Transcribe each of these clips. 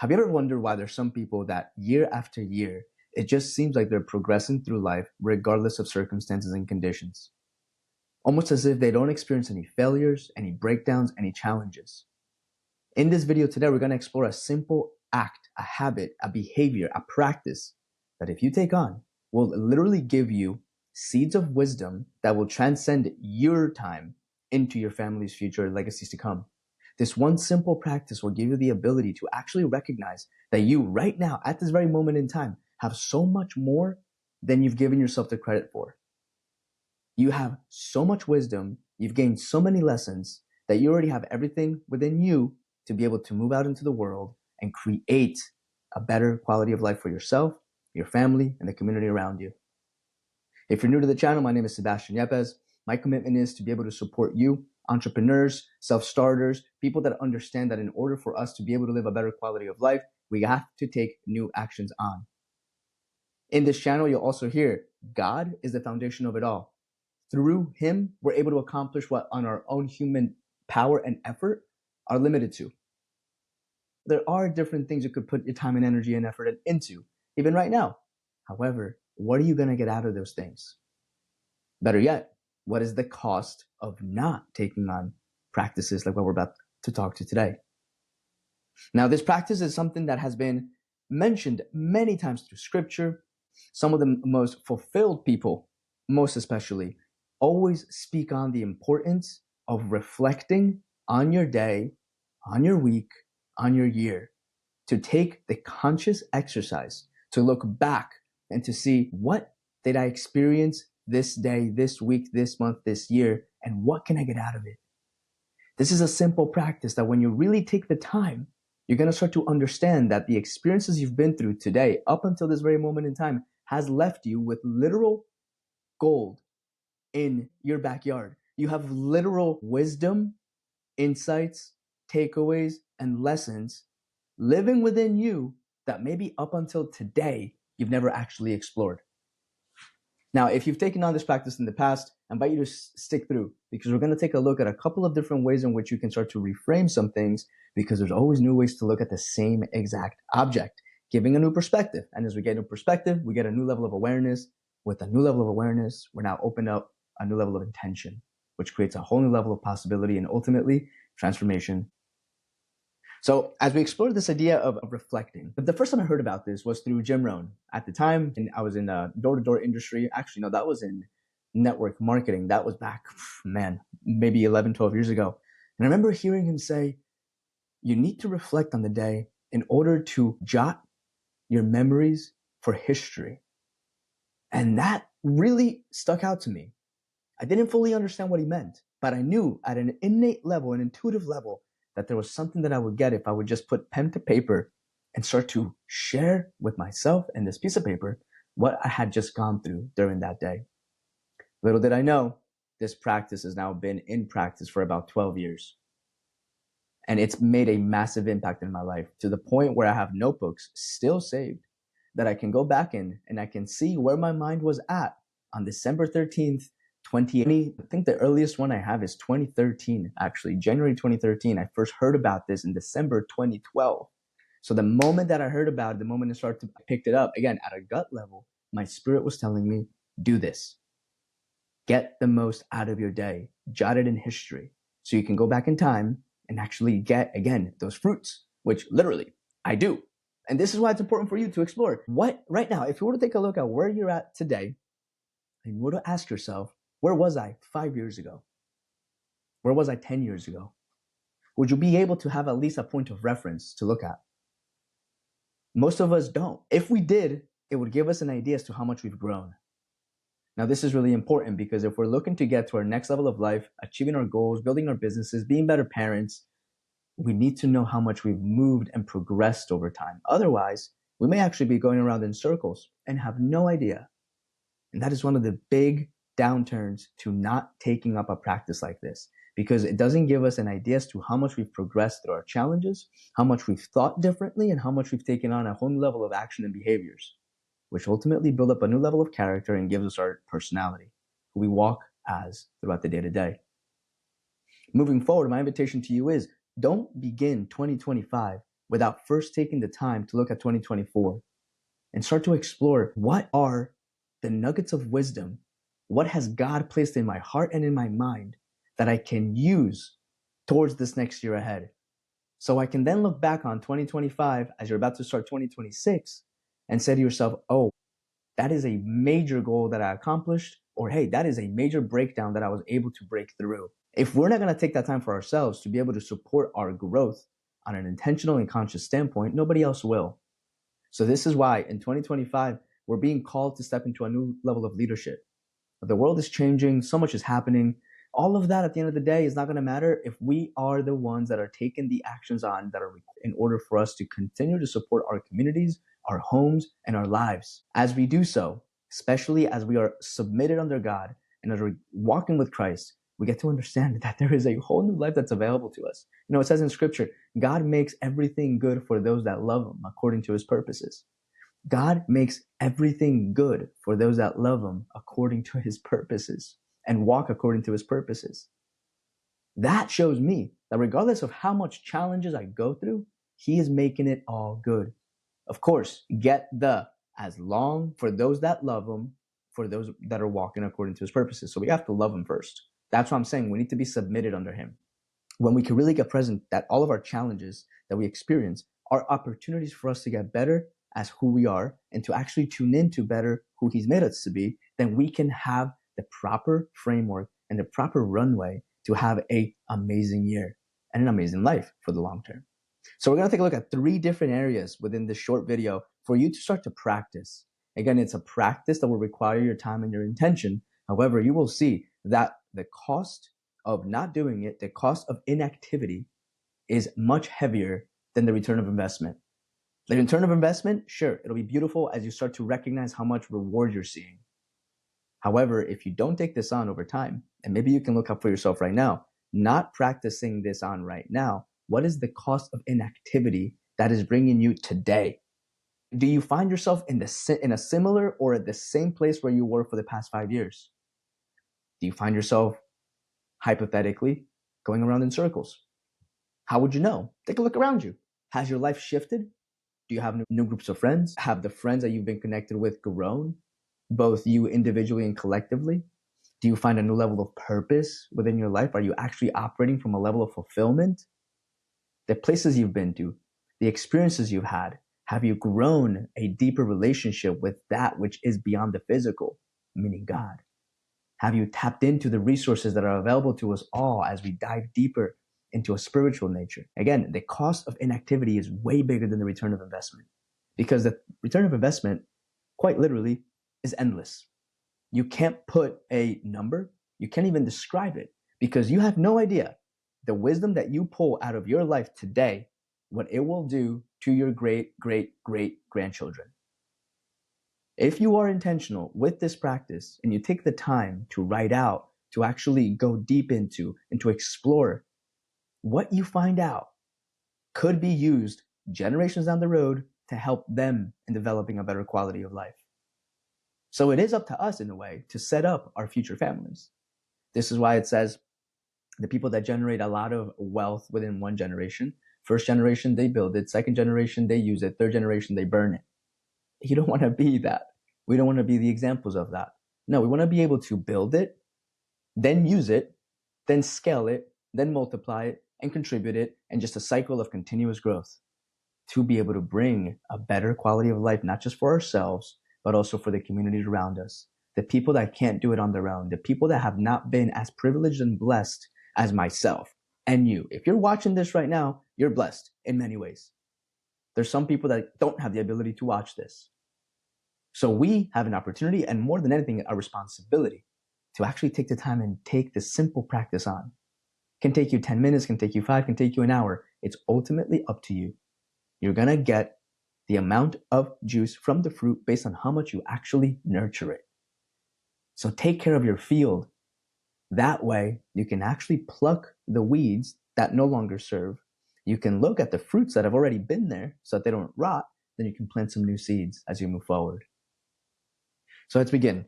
Have you ever wondered why there's some people that year after year, it just seems like they're progressing through life regardless of circumstances and conditions? Almost as if they don't experience any failures, any breakdowns, any challenges. In this video today, we're going to explore a simple act, a habit, a behavior, a practice that if you take on, will literally give you seeds of wisdom that will transcend your time into your family's future legacies to come. This one simple practice will give you the ability to actually recognize that you right now, at this very moment in time, have so much more than you've given yourself the credit for. You have so much wisdom, you've gained so many lessons that you already have everything within you to be able to move out into the world and create a better quality of life for yourself, your family, and the community around you. If you're new to the channel, my name is Sebastian. My commitment is to be able to support you, entrepreneurs, self-starters, people that understand that in order for us to be able to live a better quality of life, we have to take new actions on. In this channel, you'll also hear God is the foundation of it all. Through Him, we're able to accomplish what on our own human power and effort are limited to. There are different things you could put your time and energy and effort into, even right now. However, what are you going to get out of those things? Better yet, what is the cost of not taking on practices like what we're about to talk to today? Now, this practice is something that has been mentioned many times through scripture. Some of the most fulfilled people, most especially, always speak on the importance of reflecting on your day, on your week, on your year, to take the conscious exercise to look back and to see what did I experience this day, this week, this month, this year, and what can I get out of it? This is a simple practice that when you really take the time, you're going to start to understand that the experiences you've been through today, up until this very moment in time, has left you with literal gold in your backyard. You have literal wisdom, insights, takeaways, and lessons living within you that maybe up until today, you've never actually explored. Now, if you've taken on this practice in the past, I invite you to stick through, because we're going to take a look at a couple of different ways in which you can start to reframe some things, because there's always new ways to look at the same exact object, giving a new perspective. And as we get a new perspective, we get a new level of awareness. With a new level of awareness, we're now open up a new level of intention, which creates a whole new level of possibility and ultimately transformation. So as we explored this idea of reflecting, the first time I heard about this was through Jim Rohn. At the time, and I was in the door-to-door industry. Actually, no, that was in network marketing. That was back, maybe 11, 12 years ago. And I remember hearing him say, you need to reflect on the day in order to jot your memories for history. And that really stuck out to me. I didn't fully understand what he meant, but I knew at an innate level, an intuitive level, that there was something that I would get if I would just put pen to paper and start to share with myself and this piece of paper what I had just gone through during that day. Little did I know, this practice has now been in practice for about 12 years. And it's made a massive impact in my life, to the point where I have notebooks still saved that I can go back in and I can see where my mind was at on December 13th, 2020. I think the earliest one I have is 2013, actually, January 2013. I first heard about this in December 2012. So the moment that I heard about it, the moment I started to pick it up, again, at a gut level, my spirit was telling me, do this. Get the most out of your day. Jot it in history so you can go back in time and actually get, again, those fruits, which literally I do. And this is why it's important for you to explore. What, right now, if you were to take a look at where you're at today, and you were to ask yourself, where was I 5 years ago? Where was I 10 years ago? Would you be able to have at least a point of reference to look at? Most of us don't. If we did, it would give us an idea as to how much we've grown. Now, this is really important, because if we're looking to get to our next level of life, achieving our goals, building our businesses, being better parents, we need to know how much we've moved and progressed over time. Otherwise, we may actually be going around in circles and have no idea. And that is one of the big downturns to not taking up a practice like this, because it doesn't give us an idea as to how much we've progressed through our challenges, how much we've thought differently, and how much we've taken on a whole new level of action and behaviors, which ultimately build up a new level of character and gives us our personality, who we walk as throughout the day-to-day. Moving forward, my invitation to you is, don't begin 2025 without first taking the time to look at 2024 and start to explore what are the nuggets of wisdom, what has God placed in my heart and in my mind that I can use towards this next year ahead. So I can then look back on 2025 as you're about to start 2026 and say to yourself, oh, that is a major goal that I accomplished, or hey, that is a major breakdown that I was able to break through. If we're not going to take that time for ourselves to be able to support our growth on an intentional and conscious standpoint, nobody else will. So this is why in 2025, we're being called to step into a new level of leadership. The world is changing, so much is happening. All of that at the end of the day is not going to matter if we are the ones that are taking the actions on that are in order for us to continue to support our communities, our homes, and our lives. As we do so, especially as we are submitted under God and as we're walking with Christ, we get to understand that there is a whole new life that's available to us. You know, it says in Scripture, God makes everything good for those that love Him according to His purposes. God makes everything good for those that love Him according to His purposes and walk according to His purposes. That shows me that regardless of how much challenges I go through, He is making it all good. Of course, get the as long for those that love Him, for those that are walking according to His purposes. So we have to love Him first. That's what I'm saying. We need to be submitted under Him. When we can really get present that all of our challenges that we experience are opportunities for us to get better as who we are and to actually tune into better who He's made us to be, then we can have the proper framework and the proper runway to have an amazing year and an amazing life for the long term. So we're going to take a look at 3 different areas within this short video for you to start to practice. Again, it's a practice that will require your time and your intention. However, you will see that the cost of not doing it, the cost of inactivity is much heavier than the return of investment. The return of investment, sure, it'll be beautiful as you start to recognize how much reward you're seeing. However, if you don't take this on over time, and maybe you can look up for yourself right now, not practicing this on right now, what is the cost of inactivity that is bringing you today? Do you find yourself in a similar or at the same place where you were for the past 5 years? Do you find yourself, hypothetically, going around in circles? How would you know? Take a look around you. Has your life shifted? Do you have new groups of friends? Have the friends that you've been connected with grown, both you individually and collectively? Do you find a new level of purpose within your life? Are you actually operating from a level of fulfillment? The places you've been to, the experiences you've had, have you grown a deeper relationship with that which is beyond the physical, meaning God? Have you tapped into the resources that are available to us all as we dive deeper into a spiritual nature? Again, the cost of inactivity is way bigger than the return of investment, because the return of investment, quite literally, is endless. You can't put a number, you can't even describe it, because you have no idea the wisdom that you pull out of your life today, what it will do to your great, great, great grandchildren. If you are intentional with this practice and you take the time to write out, to actually go deep into and to explore, what you find out could be used generations down the road to help them in developing a better quality of life. So it is up to us, in a way, to set up our future families. This is why it says the people that generate a lot of wealth within one generation, first generation, they build it. Second generation, they use it. Third generation, they burn it. You don't want to be that. We don't want to be the examples of that. No, we want to be able to build it, then use it, then scale it, then multiply it and contribute it, and just a cycle of continuous growth to be able to bring a better quality of life, not just for ourselves, but also for the communities around us. The people that can't do it on their own, the people that have not been as privileged and blessed as myself and you. If you're watching this right now, you're blessed in many ways. There's some people that don't have the ability to watch this. So we have an opportunity, and more than anything, a responsibility to actually take the time and take this simple practice on. Can take you 10 minutes, can take you 5, can take you an hour. It's ultimately up to you. You're going to get the amount of juice from the fruit based on how much you actually nurture it. So take care of your field. That way, you can actually pluck the weeds that no longer serve. You can look at the fruits that have already been there so that they don't rot. Then you can plant some new seeds as you move forward. So let's begin.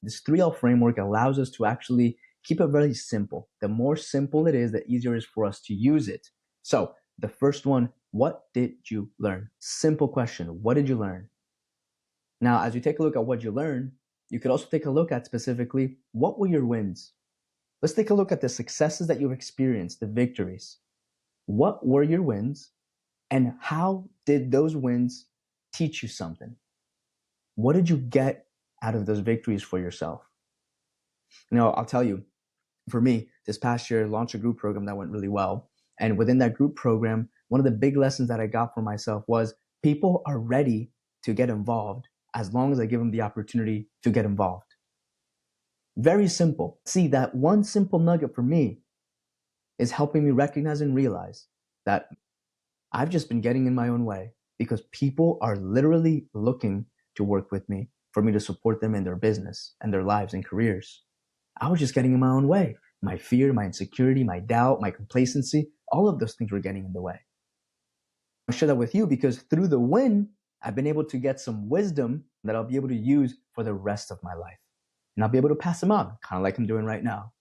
This 3L framework allows us to actually keep it very simple. The more simple it is, the easier it is for us to use it. So the first one, What did you learn? Simple question. What did you learn? Now, as you take a look at what you learned, you could also take a look at specifically what were your wins. Let's take a look at the successes that you've experienced, the victories. What were your wins, and how did those wins teach you something? What did you get out of those victories for yourself? I'll tell you, for me, this past year, I launched a group program that went really well. And within that group program, one of the big lessons that I got for myself was people are ready to get involved as long as I give them the opportunity to get involved. Very simple. See, that one simple nugget for me is helping me recognize and realize that I've just been getting in my own way because people are literally looking to work with me for me to support them in their business and their lives and careers. I was just getting in my own way. My fear, my insecurity, my doubt, my complacency, all of those things were getting in the way. I share that with you because through the win, I've been able to get some wisdom that I'll be able to use for the rest of my life. And I'll be able to pass them on, kind of like I'm doing right now.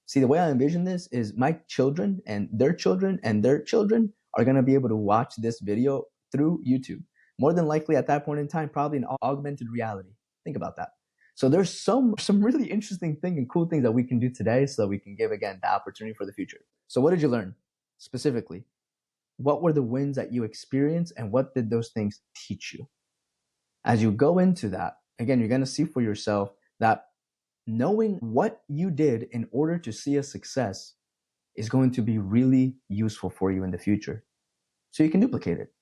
See, the way I envision this is my children and their children and their children are going to be able to watch this video through YouTube. More than likely at that point in time, probably in augmented reality. Think about that. So there's some really interesting things and cool things that we can do today so that we can give, again, the opportunity for the future. So what did you learn specifically? What were the wins that you experienced and what did those things teach you? As you go into that, again, you're going to see for yourself that knowing what you did in order to see a success is going to be really useful for you in the future. So you can duplicate it.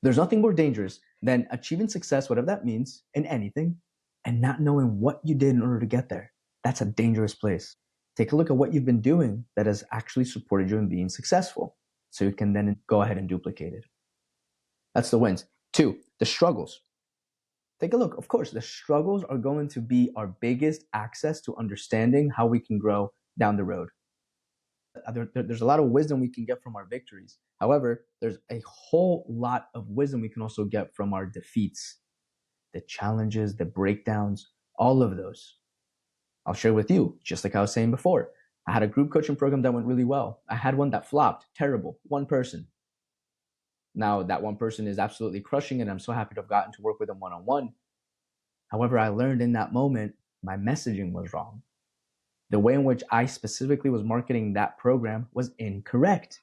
There's nothing more dangerous than achieving success, whatever that means, in anything, and not knowing what you did in order to get there. That's a dangerous place. Take a look at what you've been doing that has actually supported you in being successful, so you can then go ahead and duplicate it. That's the wins. 2, the struggles. Take a look. Of course, the struggles are going to be our biggest access to understanding how we can grow down the road. There's a lot of wisdom we can get from our victories. However, there's a whole lot of wisdom we can also get from our defeats, the challenges, the breakdowns, all of those. I'll share with you, just like I was saying before. I had a group coaching program that went really well. I had one that flopped, terrible, one person. Now that one person is absolutely crushing it. I'm so happy to have gotten to work with them one-on-one. However, I learned in that moment, my messaging was wrong. The way in which I specifically was marketing that program was incorrect.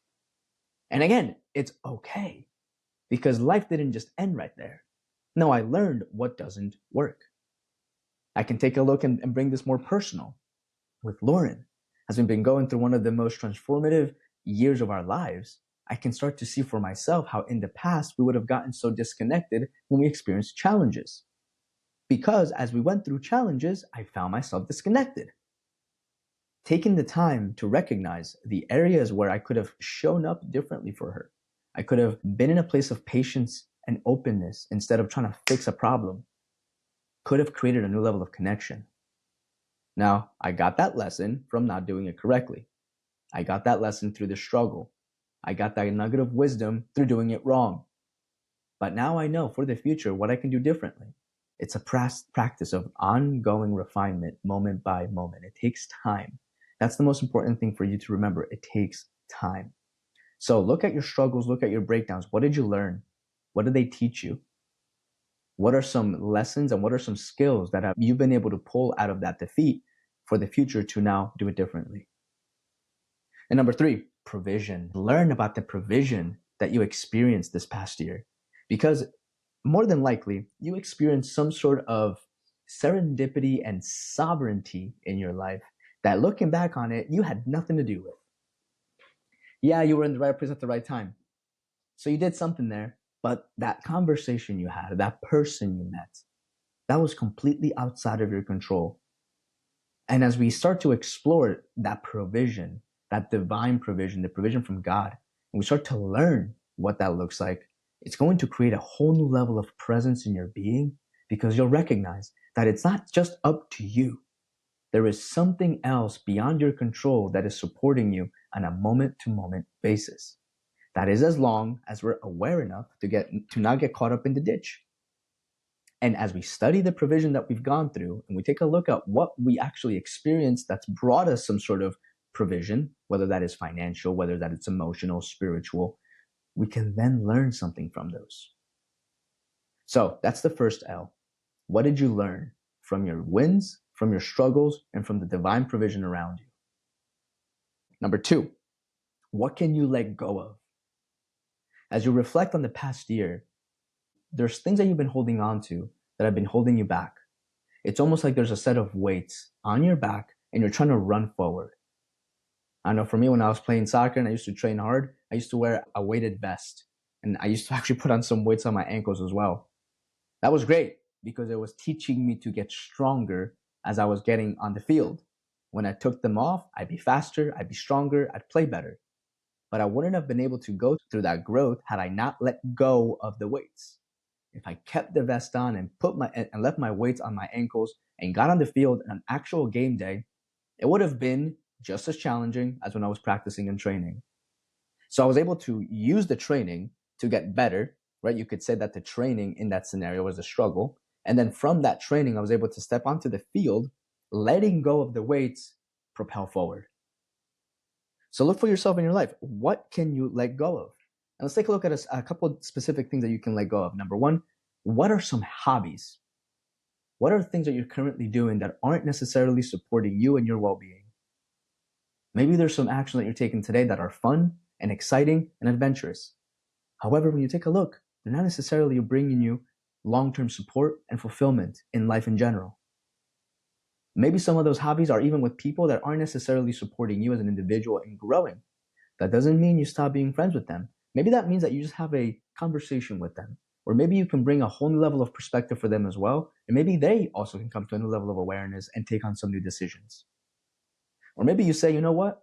And again, it's okay because life didn't just end right there. No, I learned what doesn't work. I can take a look and bring this more personal with Lauren. As we've been going through one of the most transformative years of our lives, I can start to see for myself how in the past we would have gotten so disconnected when we experienced challenges. Because as we went through challenges, I found myself disconnected. Taking the time to recognize the areas where I could have shown up differently for her. I could have been in a place of patience and openness instead of trying to fix a problem. Could have created a new level of connection. Now, I got that lesson from not doing it correctly. I got that lesson through the struggle. I got that nugget of wisdom through doing it wrong. But now I know for the future what I can do differently. It's a practice of ongoing refinement, moment by moment. It takes time. That's the most important thing for you to remember. It takes time. So look at your struggles, look at your breakdowns. What did you learn? What did they teach you? What are some lessons and what are some skills that you've been able to pull out of that defeat for the future to now do it differently? And number 3, provision. Learn about the provision that you experienced this past year, because more than likely you experienced some sort of serendipity and sovereignty in your life that, looking back on it, you had nothing to do with. Yeah, you were in the right place at the right time. So you did something there, but that conversation you had, that person you met, that was completely outside of your control. And as we start to explore that provision, that divine provision, the provision from God, and we start to learn what that looks like, it's going to create a whole new level of presence in your being, because you'll recognize that it's not just up to you. There is something else beyond your control that is supporting you on a moment-to-moment basis. That is as long as we're aware enough to not get caught up in the ditch. And as we study the provision that we've gone through, and we take a look at what we actually experienced that's brought us some sort of provision, whether that is financial, whether that it's emotional, spiritual, we can then learn something from those. So that's the first L. What did you learn from your wins, from your struggles, and from the divine provision around you? Number 2, what can you let go of? As you reflect on the past year, there's things that you've been holding on to that have been holding you back. It's almost like there's a set of weights on your back and you're trying to run forward. I know for me, when I was playing soccer and I used to train hard, I used to wear a weighted vest and I used to actually put on some weights on my ankles as well. That was great because it was teaching me to get stronger as I was getting on the field. When I took them off, I'd be faster, I'd be stronger, I'd play better. But I wouldn't have been able to go through that growth had I not let go of the weights. If I kept the vest on and left my weights on my ankles and got on the field on an actual game day, it would have been just as challenging as when I was practicing and training. So I was able to use the training to get better, right? You could say that the training in that scenario was a struggle. And then from that training, I was able to step onto the field, letting go of the weights, propel forward. So look for yourself in your life. What can you let go of? And let's take a look at a couple of specific things that you can let go of. Number 1, what are some hobbies? What are things that you're currently doing that aren't necessarily supporting you and your well-being? Maybe there's some action that you're taking today that are fun and exciting and adventurous. However, when you take a look, they're not necessarily bringing you long-term support and fulfillment in life in general. Maybe some of those hobbies are even with people that aren't necessarily supporting you as an individual and growing. That doesn't mean you stop being friends with them. Maybe that means that you just have a conversation with them. Or maybe you can bring a whole new level of perspective for them as well. And maybe they also can come to a new level of awareness and take on some new decisions. Or maybe you say, you know what?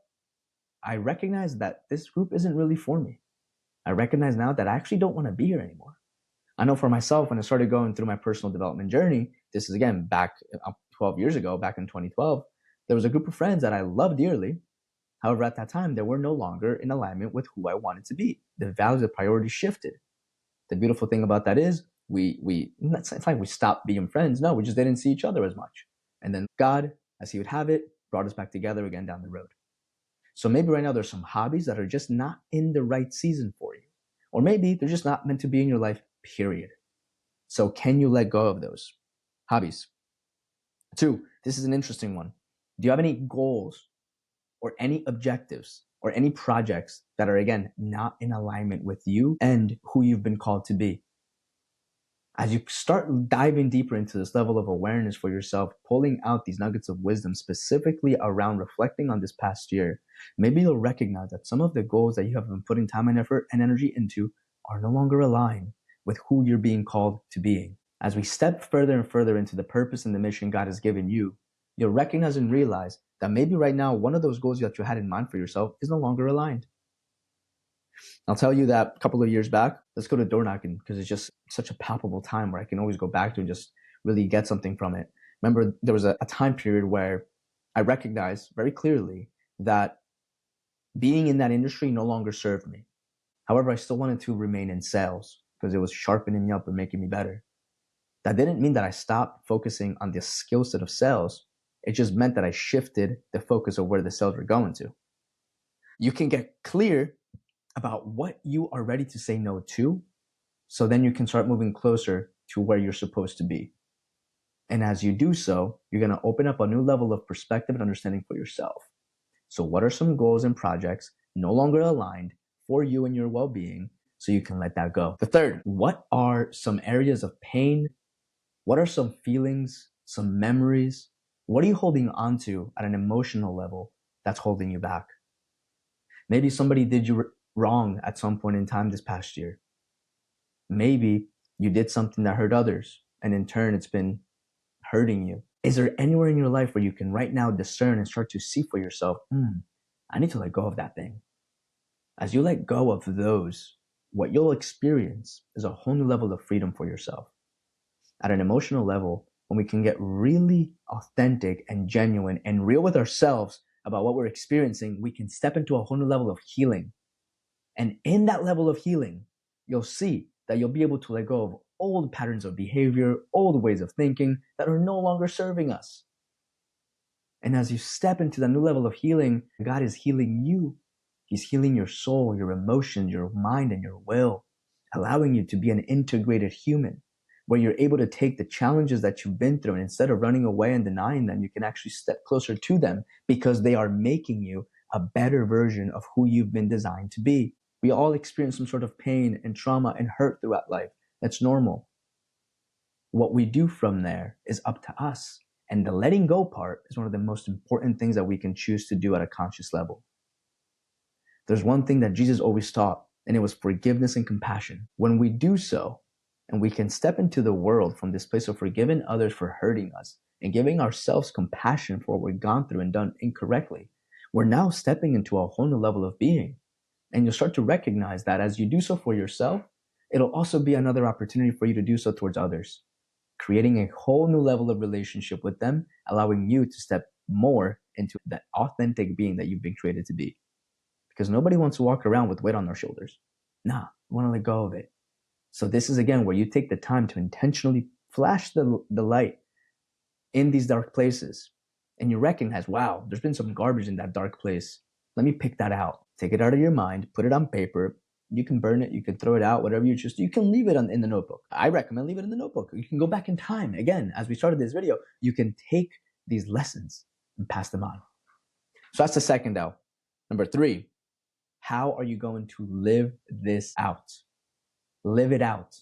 I recognize that this group isn't really for me. I recognize now that I actually don't want to be here anymore. I know for myself, when I started going through my personal development journey, this is again back 12 years ago, back in 2012, there was a group of friends that I loved dearly. However, at that time, they were no longer in alignment with who I wanted to be. The values, the priorities shifted. The beautiful thing about that is it's like we stopped being friends. No, we just didn't see each other as much. And then God, as he would have it, brought us back together again down the road. So maybe right now there's some hobbies that are just not in the right season for you. Or maybe they're just not meant to be in your life, period. So can you let go of those hobbies? 2, this is an interesting one. Do you have any goals or any objectives or any projects that are, again, not in alignment with you and who you've been called to be? As you start diving deeper into this level of awareness for yourself, pulling out these nuggets of wisdom specifically around reflecting on this past year, maybe you'll recognize that some of the goals that you have been putting time and effort and energy into are no longer aligned with who you're being called to being. As we step further and further into the purpose and the mission God has given you, you'll recognize and realize that maybe right now one of those goals that you had in mind for yourself is no longer aligned. I'll tell you that a couple of years back, let's go to door knocking because it's just such a palpable time where I can always go back to and just really get something from it. Remember, there was a time period where I recognized very clearly that being in that industry no longer served me. However, I still wanted to remain in sales because it was sharpening me up and making me better. That didn't mean that I stopped focusing on the skill set of sales. It just meant that I shifted the focus of where the sales were going to. You can get clear about what you are ready to say no to, so then you can start moving closer to where you're supposed to be. And as you do so, you're going to open up a new level of perspective and understanding for yourself. So what are some goals and projects no longer aligned for you and your well-being so you can let that go? The third, what are some areas of pain? What are some feelings, some memories? What are you holding on to at an emotional level that's holding you back? Maybe somebody did you wrong at some point in time this past year. Maybe you did something that hurt others, and in turn, it's been hurting you. Is there anywhere in your life where you can right now discern and start to see for yourself, I need to let go of that thing? As you let go of those, what you'll experience is a whole new level of freedom for yourself. At an emotional level, when we can get really authentic and genuine and real with ourselves about what we're experiencing, we can step into a whole new level of healing. And in that level of healing, you'll see that you'll be able to let go of old patterns of behavior, old ways of thinking that are no longer serving us. And as you step into the new level of healing, God is healing you. He's healing your soul, your emotions, your mind, and your will, allowing you to be an integrated human, where you're able to take the challenges that you've been through, and instead of running away and denying them, you can actually step closer to them because they are making you a better version of who you've been designed to be. We all experience some sort of pain and trauma and hurt throughout life. That's normal. What we do from there is up to us. And the letting go part is one of the most important things that we can choose to do at a conscious level. There's one thing that Jesus always taught, and it was forgiveness and compassion. When we do so, and we can step into the world from this place of forgiving others for hurting us and giving ourselves compassion for what we've gone through and done incorrectly, we're now stepping into a whole new level of being. And you'll start to recognize that as you do so for yourself, it'll also be another opportunity for you to do so towards others, creating a whole new level of relationship with them, allowing you to step more into that authentic being that you've been created to be. Because nobody wants to walk around with weight on their shoulders. Nah, we want to let go of it. So this is, again, where you take the time to intentionally flash the light in these dark places. And you recognize, wow, there's been some garbage in that dark place. Let me pick that out. Take it out of your mind, put it on paper. You can burn it, you can throw it out, whatever you choose. You can leave it in the notebook. I recommend leave it in the notebook. You can go back in time. Again, as we started this video, you can take these lessons and pass them on. So that's the second L. Number 3, how are you going to live this out? Live it out.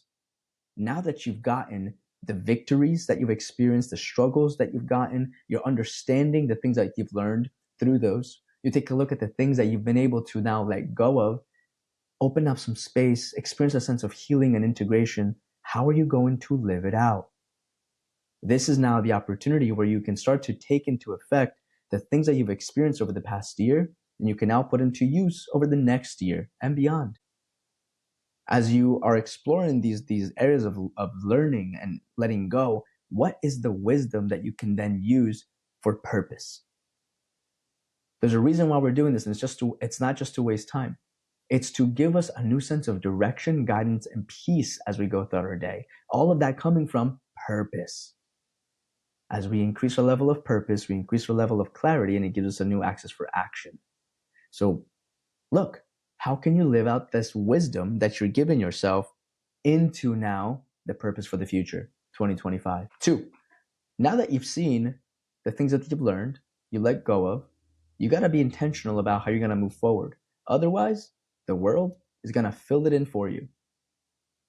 Now that you've gotten the victories that you've experienced, the struggles that you've gotten, you're understanding the things that you've learned through those. You take a look at the things that you've been able to now let go of, open up some space, experience a sense of healing and integration. How are you going to live it out? This is now the opportunity where you can start to take into effect the things that you've experienced over the past year, and you can now put into use over the next year and beyond. As you are exploring these areas of learning and letting go, what is the wisdom that you can then use for purpose? There's a reason why we're doing this, and it's not just to waste time. It's to give us a new sense of direction, guidance, and peace as we go throughout our day. All of that coming from purpose. As we increase our level of purpose, we increase our level of clarity, and it gives us a new access for action. So look, how can you live out this wisdom that you're giving yourself into now the purpose for the future, 2025? 2, now that you've seen the things that you've learned, you let go of, you got to be intentional about how you're going to move forward. Otherwise, the world is going to fill it in for you.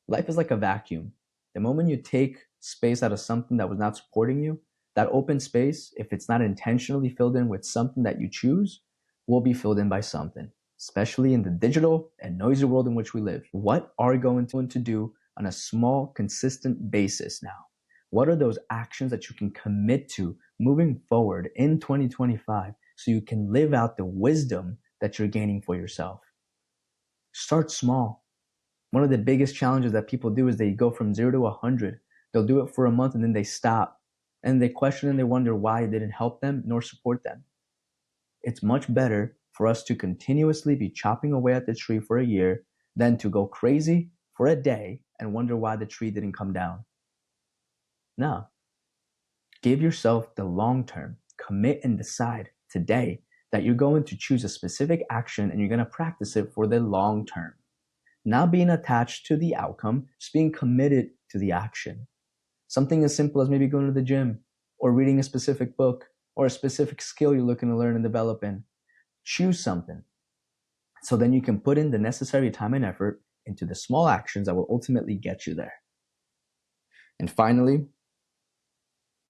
Life is like a vacuum. The moment you take space out of something that was not supporting you, that open space, if it's not intentionally filled in with something that you choose, will be filled in by something, especially in the digital and noisy world in which we live. What are you going to do on a small, consistent basis now? What are those actions that you can commit to moving forward in 2025 so you can live out the wisdom that you're gaining for yourself? Start small. One of the biggest challenges that people do is they go from 0 to 100. They'll do it for a month and then they stop. And they question and they wonder why it didn't help them nor support them. It's much better for us to continuously be chopping away at the tree for a year than to go crazy for a day and wonder why the tree didn't come down. No. Give yourself the long term. Commit and decide today that you're going to choose a specific action and you're going to practice it for the long term. Not being attached to the outcome, just being committed to the action. Something as simple as maybe going to the gym or reading a specific book or a specific skill you're looking to learn and develop in. Choose something. So then you can put in the necessary time and effort into the small actions that will ultimately get you there. And finally,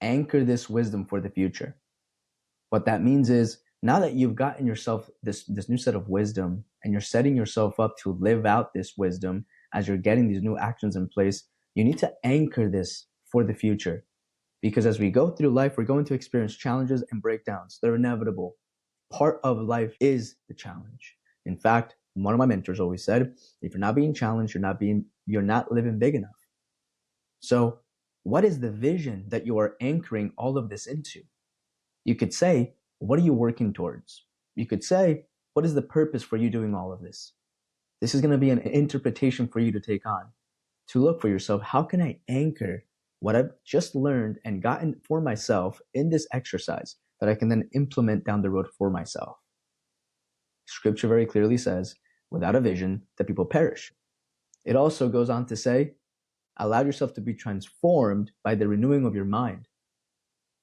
anchor this wisdom for the future. What that means is, now that you've gotten yourself this new set of wisdom and you're setting yourself up to live out this wisdom as you're getting these new actions in place, you need to anchor this for the future. Because as we go through life, we're going to experience challenges and breakdowns. They're inevitable. Part of life is the challenge. In fact, one of my mentors always said, if you're not being challenged, you're not living big enough. So what is the vision that you are anchoring all of this into? You could say, what are you working towards? You could say, what is the purpose for you doing all of this? This is going to be an interpretation for you to take on, to look for yourself. How can I anchor what I've just learned and gotten for myself in this exercise that I can then implement down the road for myself? Scripture very clearly says, without a vision, the people perish. It also goes on to say, allow yourself to be transformed by the renewing of your mind.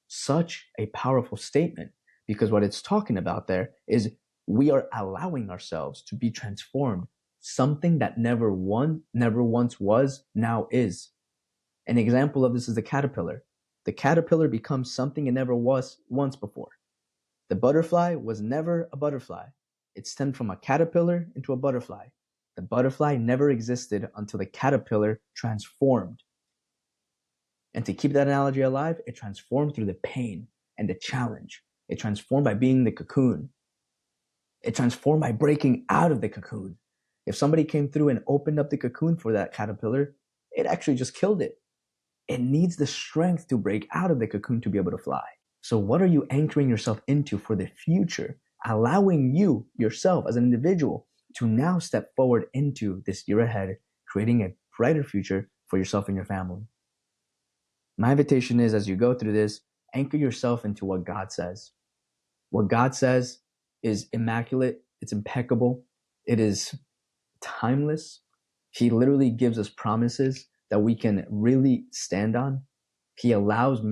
Such a powerful statement, because what it's talking about there is we are allowing ourselves to be transformed. Something that never once was, now is. An example of this is the caterpillar. The caterpillar becomes something it never was once before. The butterfly was never a butterfly. It stemmed from a caterpillar into a butterfly. The butterfly never existed until the caterpillar transformed. And to keep that analogy alive, it transformed through the pain and the challenge. It transformed by being the cocoon. It transformed by breaking out of the cocoon. If somebody came through and opened up the cocoon for that caterpillar, it actually just killed it. It needs the strength to break out of the cocoon to be able to fly. So what are you anchoring yourself into for the future, allowing you, yourself as an individual, to now step forward into this year ahead, creating a brighter future for yourself and your family? My invitation is, as you go through this, anchor yourself into what God says. What God says is immaculate, it's impeccable, it is timeless. He literally gives us promises that we can really stand on. He's allowed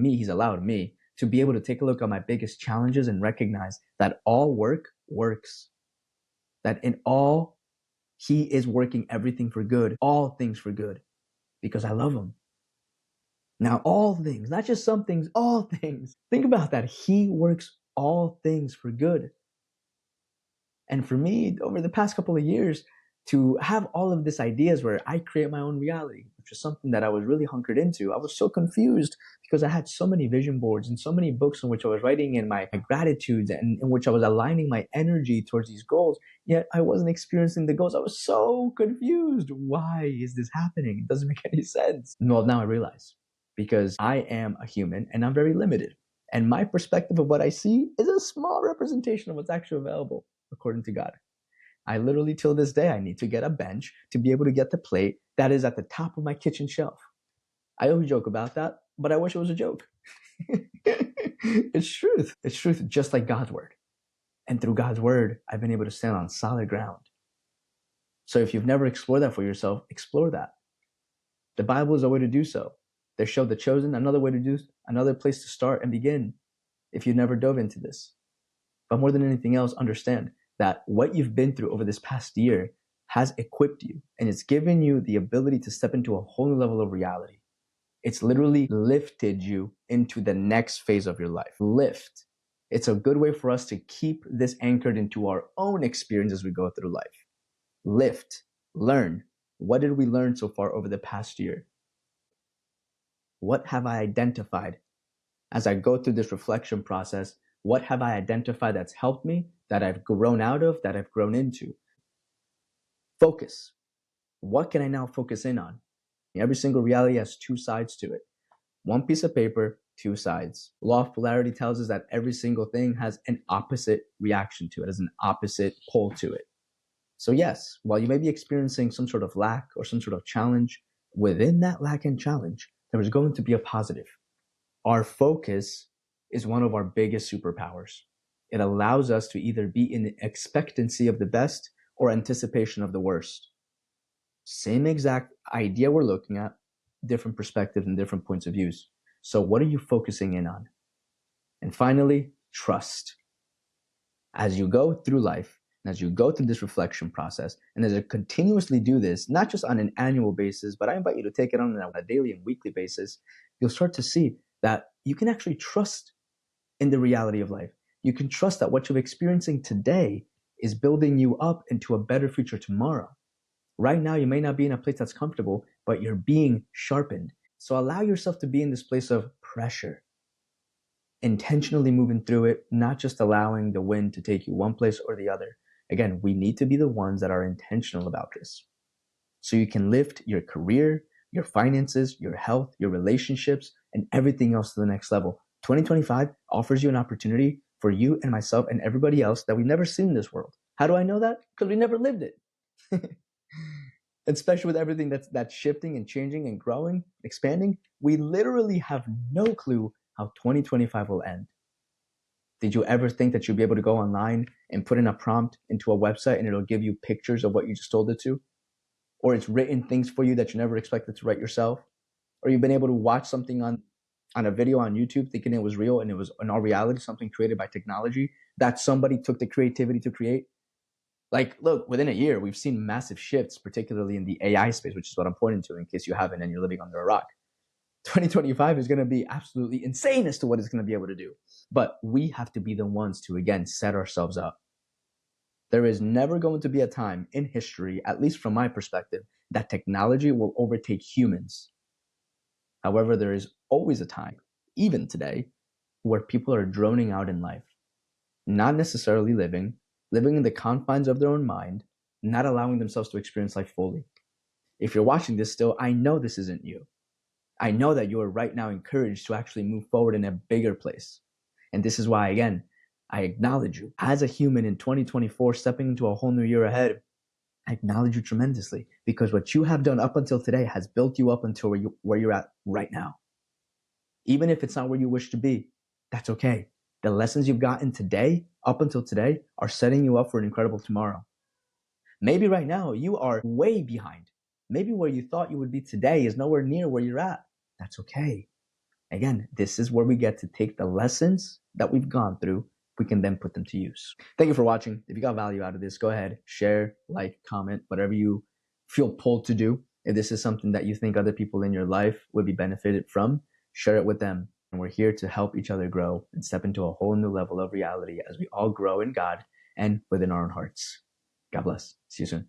me to be able to take a look at my biggest challenges and recognize that all work works. That in all, He is working everything for good, all things for good, because I love Him. Now, all things, not just some things, all things. Think about that. He works all things for good. And for me, over the past couple of years, to have all of these ideas where I create my own reality, which is something that I was really hunkered into. I was so confused because I had so many vision boards and so many books in which I was writing in my gratitudes and in which I was aligning my energy towards these goals, yet I wasn't experiencing the goals. I was so confused. Why is this happening? It doesn't make any sense. Well, now I realize, because I am a human and I'm very limited. And my perspective of what I see is a small representation of what's actually available according to God. I literally, till this day, I need to get a bench to be able to get the plate that is at the top of my kitchen shelf. I always joke about that, but I wish it was a joke. It's truth. It's truth, just like God's word. And through God's word, I've been able to stand on solid ground. So if you've never explored that for yourself, explore that. The Bible is a way to do so. They show the chosen another way to do, another place to start and begin if you've never dove into this. But more than anything else, understand that what you've been through over this past year has equipped you, and it's given you the ability to step into a whole new level of reality. It's literally lifted you into the next phase of your life. Lift. It's a good way for us to keep this anchored into our own experience as we go through life. Lift. Learn. What did we learn so far over the past year? What have I identified as I go through this reflection process? What have I identified that's helped me, that I've grown out of, that I've grown into? Focus. What can I now focus in on? Every single reality has two sides to it. One piece of paper, two sides. Law of polarity tells us that every single thing has an opposite reaction to it, has an opposite pole to it. So yes, while you may be experiencing some sort of lack or some sort of challenge, within that lack and challenge, there is going to be a positive. Our focus is one of our biggest superpowers. It allows us to either be in expectancy of the best or anticipation of the worst. Same exact idea we're looking at, different perspectives and different points of views. So what are you focusing in on? And finally, trust. As you go through life, and as you go through this reflection process, and as you continuously do this, not just on an annual basis, but I invite you to take it on a daily and weekly basis, you'll start to see that you can actually trust in the reality of life. You can trust that what you're experiencing today is building you up into a better future tomorrow. Right now, you may not be in a place that's comfortable, but you're being sharpened. So allow yourself to be in this place of pressure, intentionally moving through it, not just allowing the wind to take you one place or the other. Again, we need to be the ones that are intentional about this. So you can lift your career, your finances, your health, your relationships, and everything else to the next level. 2025 offers you an opportunity for you and myself and everybody else that we've never seen in this world. How do I know that? Because we never lived it. Especially with everything that's shifting and changing and growing, expanding, we literally have no clue how 2025 will end. Did you ever think that you'd be able to go online and put in a prompt into a website and it'll give you pictures of what you just told it to? Or it's written things for you that you never expected to write yourself? Or you've been able to watch something on a video on YouTube thinking it was real and it was in all reality something created by technology that somebody took the creativity to create? Like, look, within a year, we've seen massive shifts, particularly in the AI space, which is what I'm pointing to in case you haven't and you're living under a rock. 2025 is going to be absolutely insane as to what it's going to be able to do. But we have to be the ones to, again, set ourselves up. There is never going to be a time in history, at least from my perspective, that technology will overtake humans. However, there is always a time, even today, where people are droning out in life, not necessarily living in the confines of their own mind, not allowing themselves to experience life fully. If you're watching this still, I know this isn't you. I know that you are right now encouraged to actually move forward in a bigger place. And this is why, again, I acknowledge you. As a human in 2024, stepping into a whole new year ahead, I acknowledge you tremendously because what you have done up until today has built you up until where you're at right now. Even if it's not where you wish to be, that's okay. The lessons you've gotten today, up until today, are setting you up for an incredible tomorrow. Maybe right now you are way behind. Maybe where you thought you would be today is nowhere near where you're at. That's okay. Again, this is where we get to take the lessons that we've gone through. We can then put them to use. Thank you for watching. If you got value out of this, go ahead, share, like, comment, whatever you feel pulled to do. If this is something that you think other people in your life would be benefited from, share it with them. And we're here to help each other grow and step into a whole new level of reality as we all grow in God and within our own hearts. God bless. See you soon.